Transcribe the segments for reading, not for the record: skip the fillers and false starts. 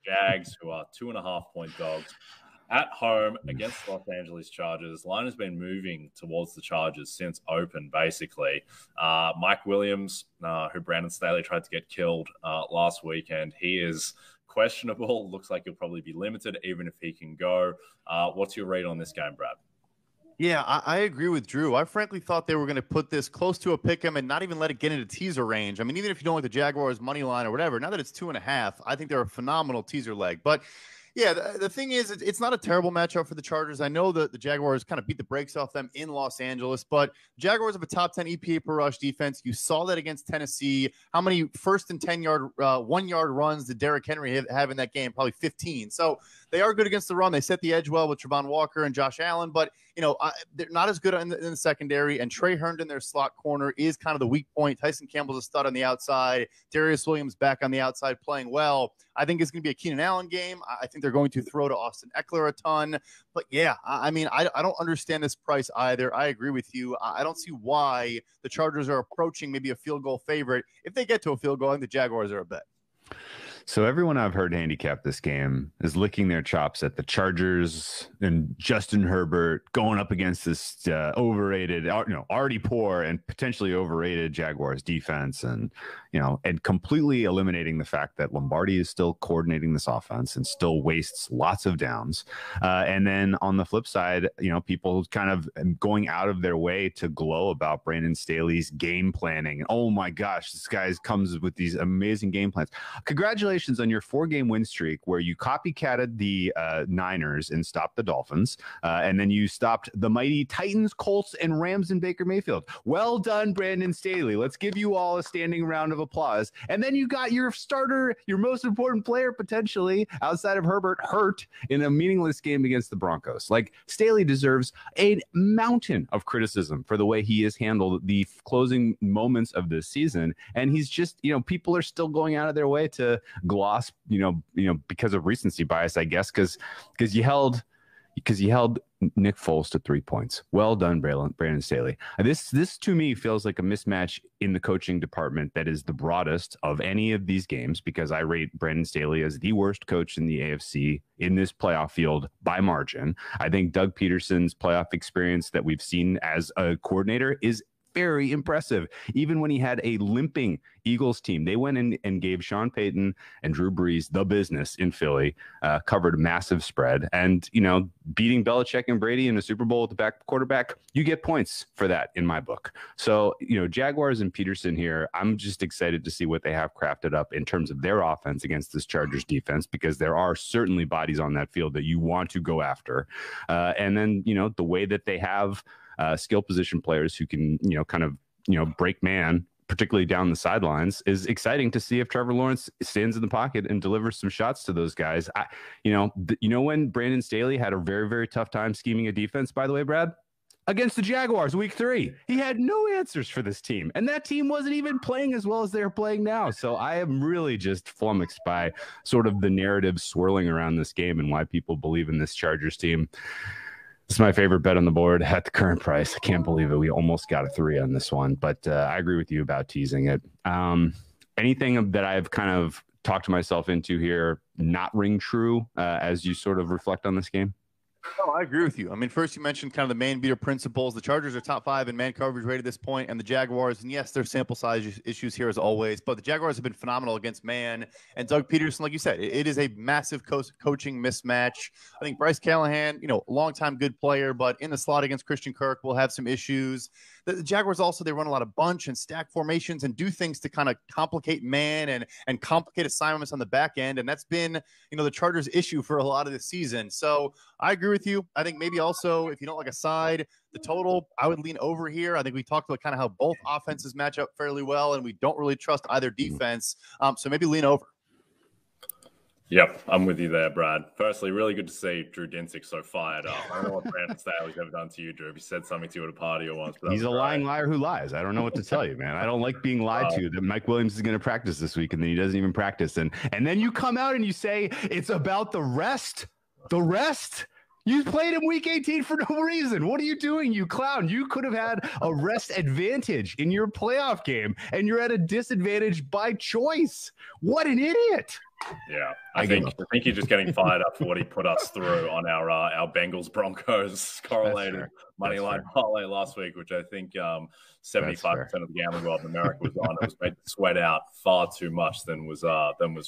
Jags, who are 2.5-point dogs at home against the Los Angeles Chargers. Line has been moving towards the Chargers since open, basically. Mike Williams, who Brandon Staley tried to get killed last weekend, he is questionable. Looks like he'll probably be limited, even if he can go. What's your read on this game, Brad? Yeah, I agree with Drew. I frankly thought they were going to put this close to a pick 'em and not even let it get into teaser range. I mean, even if you don't like the Jaguars money line or whatever, now that it's 2.5, I think they're a phenomenal teaser leg. But yeah, the thing is, it's not a terrible matchup for the Chargers. I know that the Jaguars kind of beat the brakes off them in Los Angeles, but Jaguars have a top 10 EPA per rush defense. You saw that against Tennessee. How many first and 10-yard, 1-yard runs did Derrick Henry have in that game? Probably 15. So they are good against the run. They set the edge well with Trevon Walker and Josh Allen, but they're not as good in the secondary. And Trey Herndon, their slot corner, is kind of the weak point. Tyson Campbell's a stud on the outside. Darius Williams back on the outside playing well. I think it's going to be a Keenan Allen game. I think they're going to throw to Austin Eckler a ton. But yeah, I mean, I don't understand this price either. I agree with you. I don't see why the Chargers are approaching maybe a field goal favorite. If they get to a field goal, I think the Jaguars are a bet. So everyone I've heard handicap this game is licking their chops at the Chargers and Justin Herbert going up against this overrated, already poor and potentially overrated Jaguars defense, and completely eliminating the fact that Lombardi is still coordinating this offense and still wastes lots of downs. And then on the flip side, people kind of going out of their way to glow about Brandon Staley's game planning. Oh my gosh, this guy comes with these amazing game plans. Congratulations on your 4-game win streak where you copycatted the Niners and stopped the Dolphins. And then you stopped the mighty Titans, Colts, and Rams in Baker Mayfield. Well done, Brandon Staley. Let's give you all a standing round of applause. And then you got your starter, your most important player potentially outside of Herbert, hurt in a meaningless game against the Broncos. Like, Staley deserves a mountain of criticism for the way he has handled the closing moments of this season. And he's just, people are still going out of their way to gloss, because of recency bias, I guess, because you held Nick Foles to 3 points. Well done, Brandon Staley. This to me feels like a mismatch in the coaching department that is the broadest of any of these games, because I rate Brandon Staley as the worst coach in the AFC in this playoff field by margin. I think Doug Peterson's playoff experience that we've seen as a coordinator is very impressive. Even when he had a limping Eagles team, they went in and gave Sean Payton and Drew Brees the business in Philly, covered a massive spread. And, beating Belichick and Brady in a Super Bowl with the back quarterback, you get points for that in my book. So, Jaguars and Peterson here, I'm just excited to see what they have crafted up in terms of their offense against this Chargers defense, because there are certainly bodies on that field that you want to go after. And then, the way that they have skill position players who can, break man, particularly down the sidelines, is exciting to see if Trevor Lawrence stands in the pocket and delivers some shots to those guys. When Brandon Staley had a very, very tough time scheming a defense, by the way, Brad, against the Jaguars week 3, he had no answers for this team. And that team wasn't even playing as well as they're playing now. So I am really just flummoxed by sort of the narrative swirling around this game and why people believe in this Chargers team. It's my favorite bet on the board at the current price. I can't believe it. We almost got a 3 on this one, but I agree with you about teasing it. Anything that I've kind of talked myself into here not ring true as you sort of reflect on this game? No, I agree with you. I mean, first you mentioned kind of the man beater principles. The Chargers are top 5 in man coverage rate at this point, and the Jaguars, and yes, there's sample size issues here as always, but the Jaguars have been phenomenal against man. And Doug Peterson, like you said, it is a massive coaching mismatch. I think Bryce Callahan, longtime good player, but in the slot against Christian Kirk will have some issues. The Jaguars also, they run a lot of bunch and stack formations and do things to kind of complicate man and complicate assignments on the back end. And that's been, the Chargers' issue for a lot of the season. So I agree with you. I think maybe also, if you don't like a side, the total, I would lean over here. I think we talked about kind of how both offenses match up fairly well, and we don't really trust either defense. So maybe lean over. Yep, I'm with you there, Brad. Firstly, really good to see Drew Dinsick so fired up. I don't know what Brandon Staley's ever done to you, Drew. If he said something to you at a party or once. He's a lying liar who lies. I don't know what to tell you, man. I don't like being lied to that Mike Williams is going to practice this week, and then he doesn't even practice. And then you come out and you say it's about the rest. The rest? You played him week 18 for no reason. What are you doing, you clown? You could have had a rest advantage in your playoff game, and you're at a disadvantage by choice. What an idiot. Yeah, I think you're just getting fired up for what he put us through on our Bengals Broncos correlated money line parlay last week, which I think 75% of the gambling world in America was on. It was made to sweat out far too much than was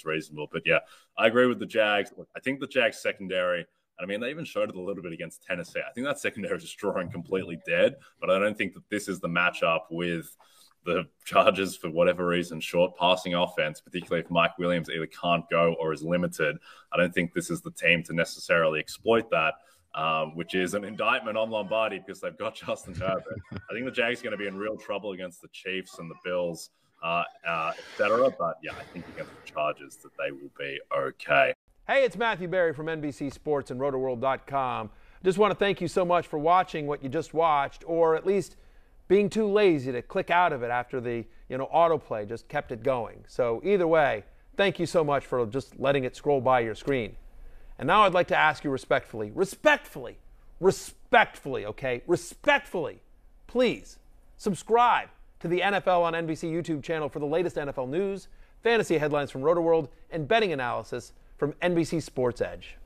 reasonable. But yeah, I agree with the Jags. Look, I think the Jags secondary. I mean, they even showed it a little bit against Tennessee. I think that secondary is just drawing completely dead. But I don't think that this is the matchup with the Chargers, for whatever reason, short passing offense, particularly if Mike Williams either can't go or is limited. I don't think this is the team to necessarily exploit that, which is an indictment on Lombardi because they've got Justin Herbert. I think the Jags are going to be in real trouble against the Chiefs and the Bills, et cetera. But yeah, I think against the Chargers that they will be okay. Hey, it's Matthew Berry from NBC Sports and Rotoworld.com. Just want to thank you so much for watching what you just watched, or at least being too lazy to click out of it after the autoplay just kept it going. So either way, thank you so much for just letting it scroll by your screen. And now I'd like to ask you respectfully, okay, please subscribe to the NFL on NBC YouTube channel for the latest NFL news, fantasy headlines from Rotoworld, and betting analysis from NBC Sports Edge.